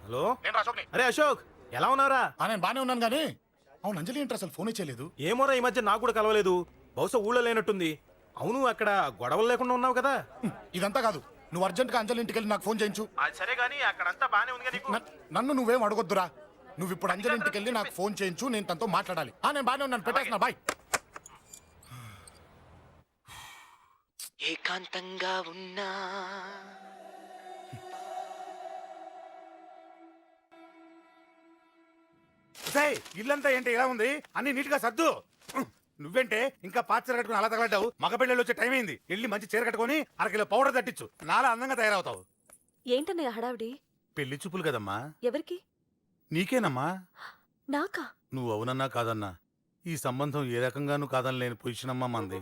Hello అరే అశోక్, ఎలా ఉన్నారా? నేను బానే ఉన్నాను కానీ అవును అంజలి ఏంటి అసలు ఫోన్ చేయలేదు? ఏమోరా, ఈ మధ్య నాకు కూడా కలవలేదు. బహుశా ఊళ్ళో లేనట్టుంది. అవును, అక్కడ గొడవలు లేకుండా ఉన్నావు కదా? ఇదంతా కాదు, నువ్వు అర్జెంట్ గా అంజలి ఇంటికి వెళ్ళి నాకు ఫోన్ చేయించు. అది సరే గానీ అక్కడంతా బానే ఉంది కదా? నన్ను నువ్వేం అడగొద్దురా. నువ్వు ఇప్పుడు అంజలి ఇంటికి వెళ్ళి నాకు ఫోన్ చేయించు, నేను తనతో మాట్లాడాలి. నేను బానే ఉన్నాను, పెట్టేస్తున్నా, బాయ్. ఏకాంతంగా ఉన్నా ఇల్లంతా ఏంటి ఇలా ఉంది? అన్ని నీట్ గా సర్దు. నువ్వేంటే ఇంకా పాత చీర కట్టుకుని అలా తగలడ్డావు? మగ పిల్లలు వచ్చే టైం అయింది. వెళ్ళి మంచి చీర కట్టుకుని అరకిలో పౌడర్ తట్టించు. నాలా అందంగా తయారవుతావు. ఏంటన్నయ్య హడావిడి? పెళ్లి చూపులు కదమ్మా. ఎవరికి? నీకేనమ్మా. నాకా? నువ్వు అవునన్నా కాదన్నా ఈ సంబంధం ఏ రకంగానూ కాదని లేని పొజిషన్ అమ్మా మంది.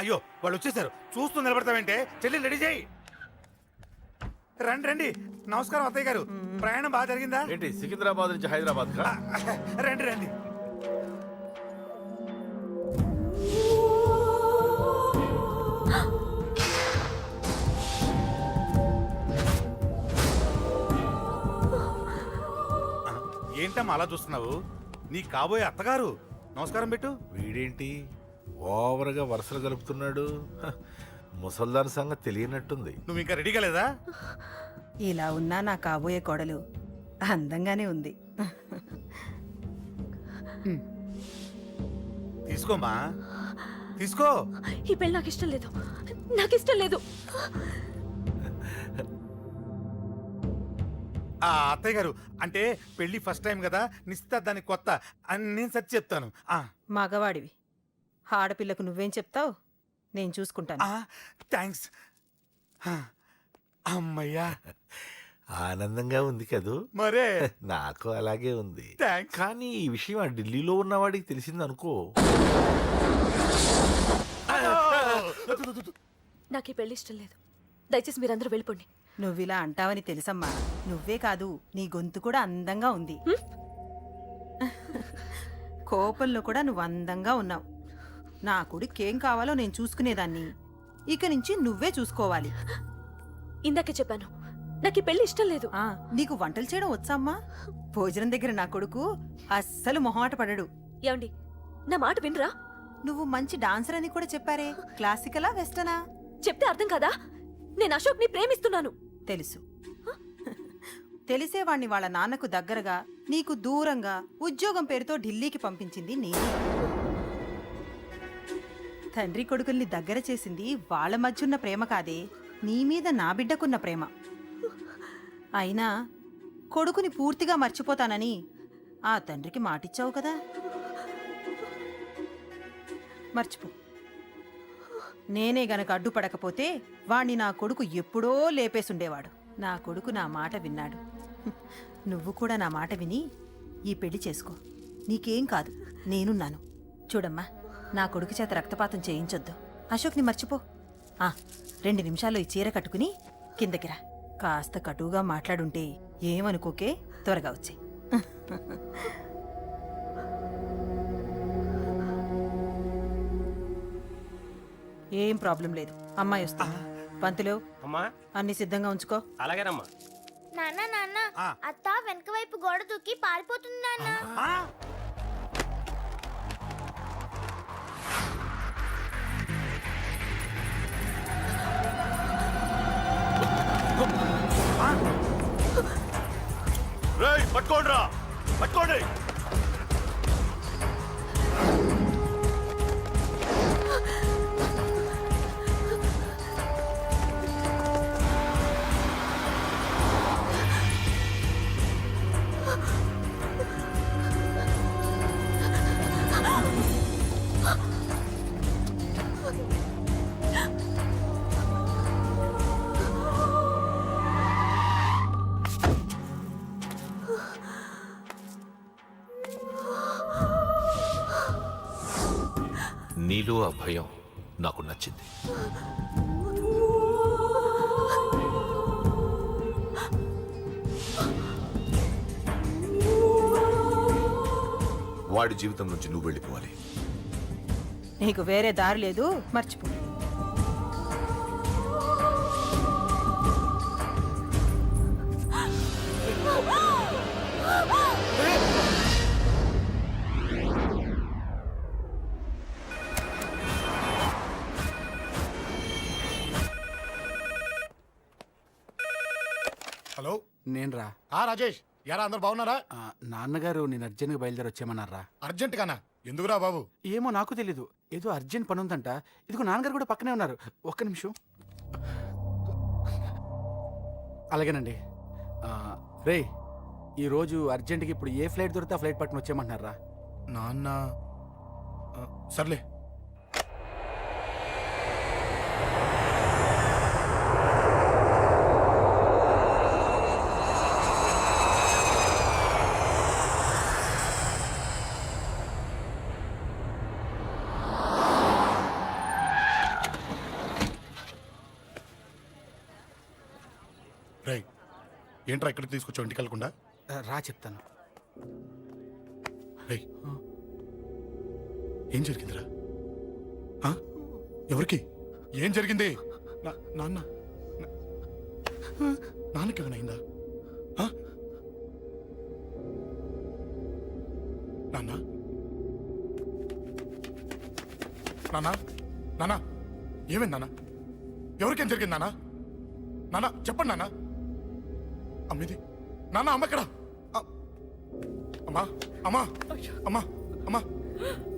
అయ్యో, వాళ్ళు వచ్చేసారు. చూస్తూ నిలబడతావేంటే? చెల్లి రెడీ చేయి. రండి రండి. నమస్కారం అత్తయ్య గారు. ప్రయాణం బాగా జరిగిందా? ఏంటి సికింద్రాబాద్ నుంచి హైదరాబాద్ కా? రండి రండి. ఏంటమ్మా అలా చూస్తున్నావు? నీ కాబోయే అత్తగారు. నమస్కారం పెట్టు. వీడేంటి ఓవర్గా వరుసలు కలుపుతున్నాడు? ముసల్దాన్ సంగతి తెలియనట్టుంది. నువ్వు ఇంకా రెడీ కాలేదా? ఇలా ఉన్నా నా కాబోయే కోడలు అందంగానే ఉంది. తీసుకోమ్మా, తీసుకో. ఈ పెళ్ళి నాకు ఇష్టం లేదు, నాకు ఇష్టం లేదు. అత్తయ్య గారు, అంటే పెళ్లి ఫస్ట్ టైం కదా, నిశ్చితార్థానికి కొత్త అని నేను సచ్చి చెప్తాను. మగవాడివి, ఆడపిల్లకు నువ్వేం చెప్తావు? నేను చూసుకుంటాను. థ్యాంక్స్. అమ్మయ్యా, ఆనందంగా ఉంది కదూ? మరే నాకు అలాగే ఉంది. థ్యాంక్స్. కానీ ఈ విషయం ఆ ఢిల్లీలో ఉన్నవాడికి తెలిసింది అనుకో. నాకు ఈ పెళ్లి ఇష్టం లేదు. దయచేసి మీరందరూ వెళ్ళిపోండి. నువ్విలా అంటావని తెలుసమ్మా. నువ్వే కాదు, నీ గొంతు కూడా అందంగా ఉంది. కోపంలో కూడా నువ్వు అందంగా ఉన్నావు. నా కొడుకేం కావాలో నేను చూసుకునేదాన్ని. ఇక నుంచి నువ్వే చూసుకోవాలి. ఇందాకే చెప్పాను, నాకు ఈ పెళ్లి ఇష్టం లేదు. నీకు వంటలు చేయడం వచ్చామ్మా? భోజనం దగ్గర నా కొడుకు అస్సలు మొహమాట పడడు. ఏమండి, నా మాట వినరా? నువ్వు మంచి డాన్సర్ అని కూడా చెప్పారే. క్లాసికలా వెస్టర్నా? చెప్తే అర్థం కాదా? నేను అశోక్ ని ప్రేమిస్తున్నాను. తెలుసు. తెలిసేవాణ్ణి వాళ్ళ నాన్నకు దగ్గరగా, నీకు దూరంగా ఉద్యోగం పేరుతో ఢిల్లీకి పంపించింది నేనే. తండ్రి కొడుకుల్ని దగ్గర చేసింది వాళ్ళ మధ్యున్న ప్రేమ కాదే, నీ మీద నా బిడ్డకున్న ప్రేమ. అయినా కొడుకుని పూర్తిగా మర్చిపోతానని ఆ తండ్రికి మాటిచ్చావు కదా. మర్చిపో. నేనే గనక అడ్డుపడకపోతే వాణ్ణి నా కొడుకు ఎప్పుడో లేపేసుండేవాడు. నా కొడుకు నా మాట విన్నాడు. నువ్వు కూడా నా మాట విని ఈ పెళ్లి చేసుకో. నీకేం కాదు, నేనున్నాను. చూడమ్మా, నా కొడుకు చేత రక్తపాతం చేయించొద్దు. అశోక్ని మర్చిపో. 2 నిమిషాల్లో ఈ చీర కట్టుకుని కిందకిరా. కాస్త కటువుగా మాట్లాడుంటే ఏమనుకోకే, త్వరగా వచ్చే. ఏం ప్రాబ్లం లేదు, అమ్మాయి వస్తా. పంతులు, అమ్మా అన్ని సిద్ధంగా ఉంచుకో. అలాగేనమ్మా. నాన్న నాన్న, అత్త వెనక వైపు గోడ దూకి పారిపోతుంది నాన్న. పట్టుకోండి, పట్టుకోండి. నీలో ఆ భయం నాకు నచ్చింది. వాడి జీవితం నుంచి నువ్వు వెళ్ళిపోవాలి. నీకు వేరే దారి లేదు, మర్చిపో. హలో నేనురా. రాజేష్ యారా అందరు బాగున్నారా? నాన్నగారు నేను అర్జెంట్గా బయలుదేరి వచ్చేయమన్నారా. అర్జెంట్ గానా? ఎందుకురా బాబు? ఏమో నాకు తెలీదు, ఏదో అర్జెంట్ పని ఉందంట. ఇదిగో నాన్నగారు కూడా పక్కనే ఉన్నారు. ఒక్క నిమిషం. అలాగేనండి. రే, ఈరోజు అర్జెంట్కి ఇప్పుడు ఏ ఫ్లైట్ దొరికితే ఆ ఫ్లైట్ పట్టుకుని వచ్చేయమంటున్నారా. నాన్న సర్లే. రై ఏంట్రా ఇక్కడికి తీసుకొచ్చావు ఇంటికి వెళ్ళకుండా? రా చెప్తాను. రై ఏం జరిగిందిరా? ఆ? ఎవరికి ఏం జరిగింది? నాన్న నాన్నకి ఏమైనా అయిందా? ఆ? నాన్న నాన్న నాన్న ఏమైంది నాన్న? ఎవరికేం జరిగింది నాన్న? నాన్న చెప్పండి నాన్న. అమ్మిది నాన్న అమ్మ ఎక్కడ? అమ్మా అమ్మా అమ్మా అమ్మా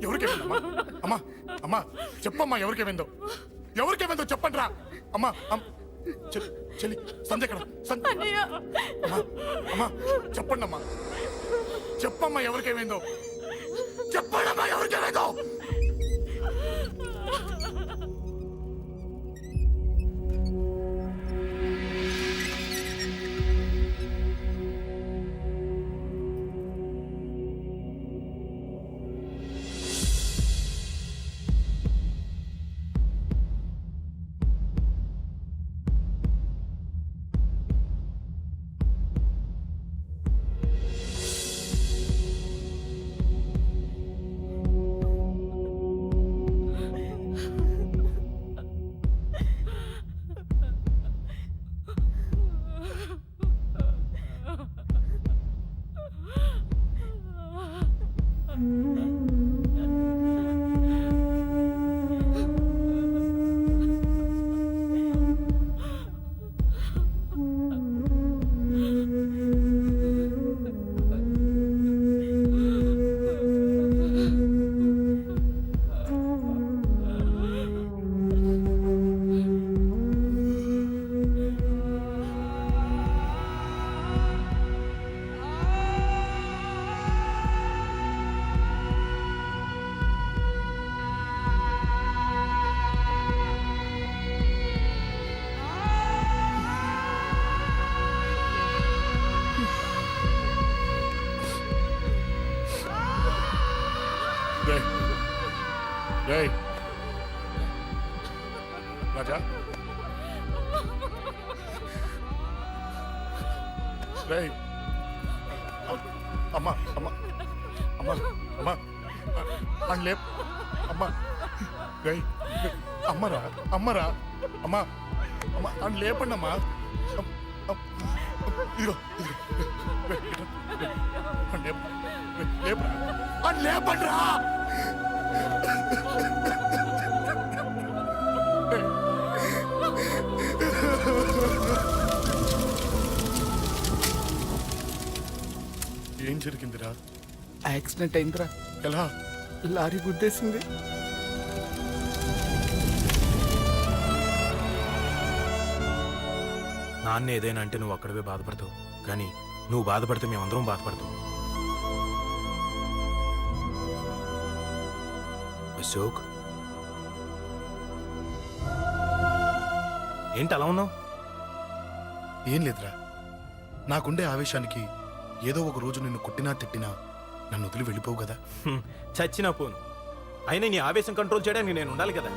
ఎవరికేమైందమ్మా? అమ్మా అమ్మా చెప్పమ్మా ఎవరికేమైందో? ఎవరికేమైందో చెప్పండి రా. అమ్మా చెల్లి సంధ్య ఎక్కడ? అమ్మా అమ్మా చెప్పండి అమ్మా. చెప్పమ్మా ఎవరికేమైందో? చెప్పండి అమ్మా ఎవరికేమైందో? రేయ్ రాజా రేయ్ అమ్మా అమ్మా అమ్మా అమ్మా అని లేప్ అమ్మా. రేయ్ అమ్మరా అమ్మరా అమ్మా అమ్మా అని లేపండి అమ్మా. ఇదిగో అని లేపండి రా. ఏం జరిగిందిరా? యాక్సిడెంట్ అయిందిరా. ఎలా? లారీ గుద్దేసింది. నాన్న ఏదైనా అంటే నువ్వు అక్కడవే బాధపడతావు, కానీ నువ్వు బాధపడితే మేమందరం బాధపడతాం. అశోక్, ఏంటి అలా ఉన్నావు? ఏం లేదురా, నాకుండే ఆవేశానికి ఏదో ఒక రోజు నిన్ను కొట్టినా తిట్టినా నన్ను వదిలి వెళ్ళిపోవు కదా. చచ్చినా పోను, అయినా నీ ఆవేశం కంట్రోల్ చేయడానికి నేను ఉండాలి కదా.